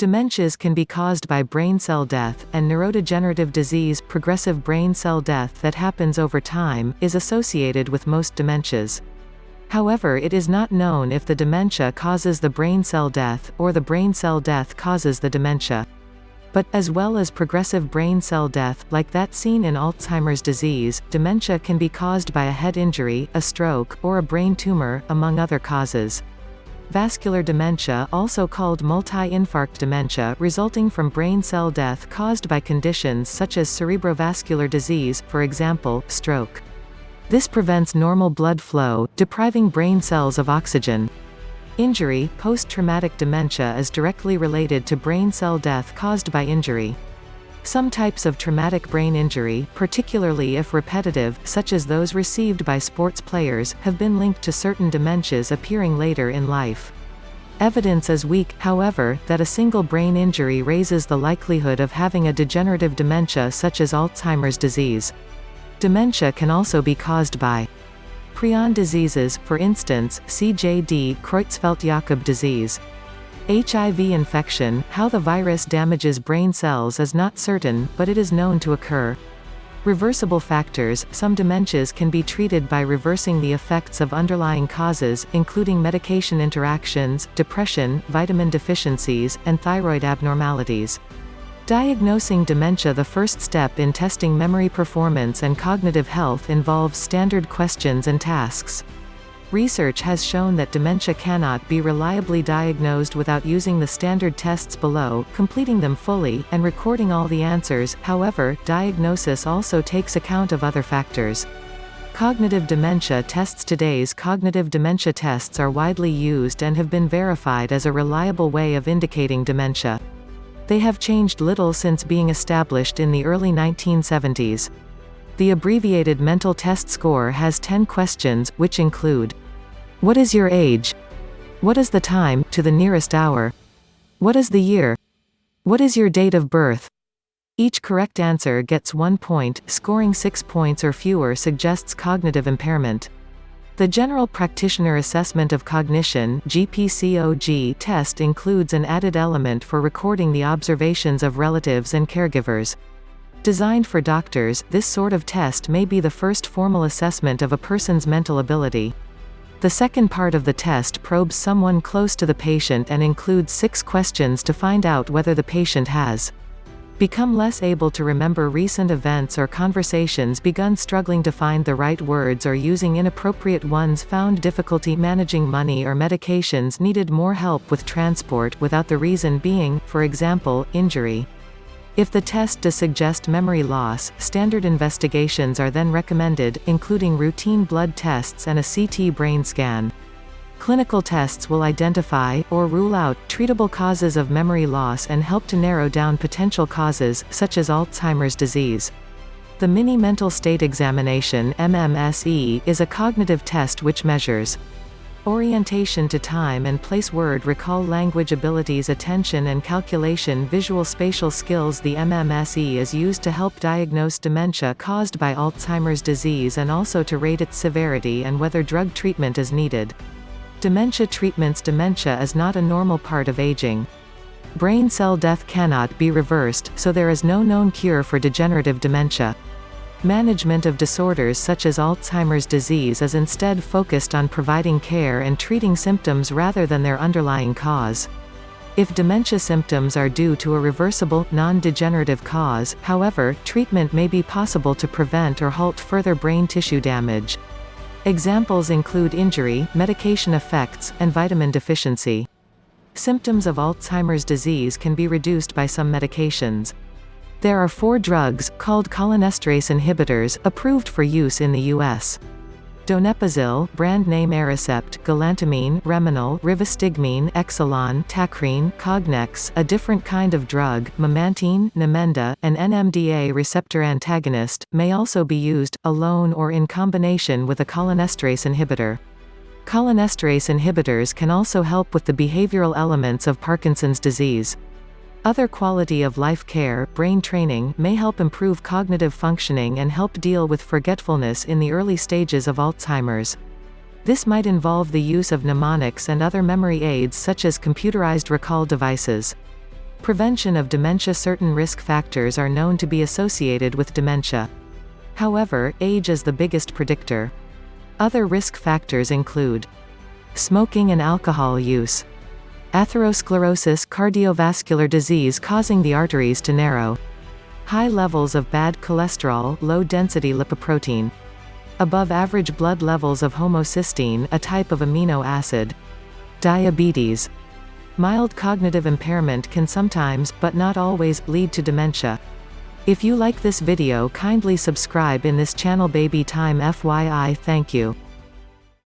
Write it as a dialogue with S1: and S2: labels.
S1: Dementias can be caused by brain cell death, and neurodegenerative disease, progressive brain cell death that happens over time, is associated with most dementias. However, it is not known if the dementia causes the brain cell death, or the brain cell death causes the dementia. But, as well as progressive brain cell death, like that seen in Alzheimer's disease, dementia can be caused by a head injury, a stroke, or a brain tumor, among other causes. Vascular dementia, also called multi-infarct dementia, resulting from brain cell death caused by conditions such as cerebrovascular disease, for example, stroke. This prevents normal blood flow, depriving brain cells of oxygen. Injury, post-traumatic dementia is directly related to brain cell death caused by injury. Some types of traumatic brain injury, particularly if repetitive, such as those received by sports players, have been linked to certain dementias appearing later in life. Evidence is weak, however, that a single brain injury raises the likelihood of having a degenerative dementia such as Alzheimer's disease. Dementia can also be caused by prion diseases, for instance, CJD, Creutzfeldt-Jakob disease. HIV infection. How the virus damages brain cells is not certain, but it is known to occur. Reversible factors. Some dementias can be treated by reversing the effects of underlying causes, including medication interactions, depression, vitamin deficiencies, and thyroid abnormalities. Diagnosing dementia. The first step in testing memory performance and cognitive health involves standard questions and tasks. Research has shown that dementia cannot be reliably diagnosed without using the standard tests below, completing them fully, and recording all the answers. However, diagnosis also takes account of other factors. Cognitive dementia tests. Today's cognitive dementia tests are widely used and have been verified as a reliable way of indicating dementia. They have changed little since being established in the early 1970s. The abbreviated mental test score has 10 questions, which include: what is your age? What is the time, to the nearest hour? What is the year? What is your date of birth? Each correct answer gets 1 point. Scoring 6 points or fewer suggests cognitive impairment. The General Practitioner Assessment of Cognition (GPCOG) test includes an added element for recording the observations of relatives and caregivers. Designed for doctors, this sort of test may be the first formal assessment of a person's mental ability. The second part of the test probes someone close to the patient and includes 6 questions to find out whether the patient has become less able to remember recent events or conversations, begun struggling to find the right words or using inappropriate ones, found difficulty managing money or medications, needed more help with transport without the reason being, for example, injury. If the test does suggest memory loss, standard investigations are then recommended, including routine blood tests and a CT brain scan. Clinical tests will identify, or rule out, treatable causes of memory loss and help to narrow down potential causes, such as Alzheimer's disease. The Mini Mental State Examination (MMSE) is a cognitive test which measures orientation to time and place, word recall, language abilities, attention and calculation, visual spatial skills. The MMSE is used to help diagnose dementia caused by Alzheimer's disease and also to rate its severity and whether drug treatment is needed. Dementia treatments. Dementia is not a normal part of aging. Brain cell death cannot be reversed, so there is no known cure for degenerative dementia. Management of disorders such as Alzheimer's disease is instead focused on providing care and treating symptoms rather than their underlying cause. If dementia symptoms are due to a reversible, non-degenerative cause, however, treatment may be possible to prevent or halt further brain tissue damage. Examples include injury, medication effects, and vitamin deficiency. Symptoms of Alzheimer's disease can be reduced by some medications. There are 4 drugs, called cholinesterase inhibitors, approved for use in the U.S. Donepezil, brand name Aricept, galantamine, Reminol, rivastigmine, Exelon, Tacrine, Cognex, a different kind of drug, memantine, Namenda, an NMDA receptor antagonist, may also be used, alone or in combination with a cholinesterase inhibitor. Cholinesterase inhibitors can also help with the behavioral elements of Parkinson's disease. Other quality-of-life care, brain training, may help improve cognitive functioning and help deal with forgetfulness in the early stages of Alzheimer's. This might involve the use of mnemonics and other memory aids such as computerized recall devices. Prevention of dementia. Certain risk factors are known to be associated with dementia. However, age is the biggest predictor. Other risk factors include smoking and alcohol use, atherosclerosis, cardiovascular disease causing the arteries to narrow, high levels of bad cholesterol, low-density lipoprotein, above average blood levels of homocysteine, a type of amino acid, diabetes. Mild cognitive impairment can sometimes, but not always, lead to dementia. If you like this video, kindly subscribe in this channel. Baby time FYI. Thank you.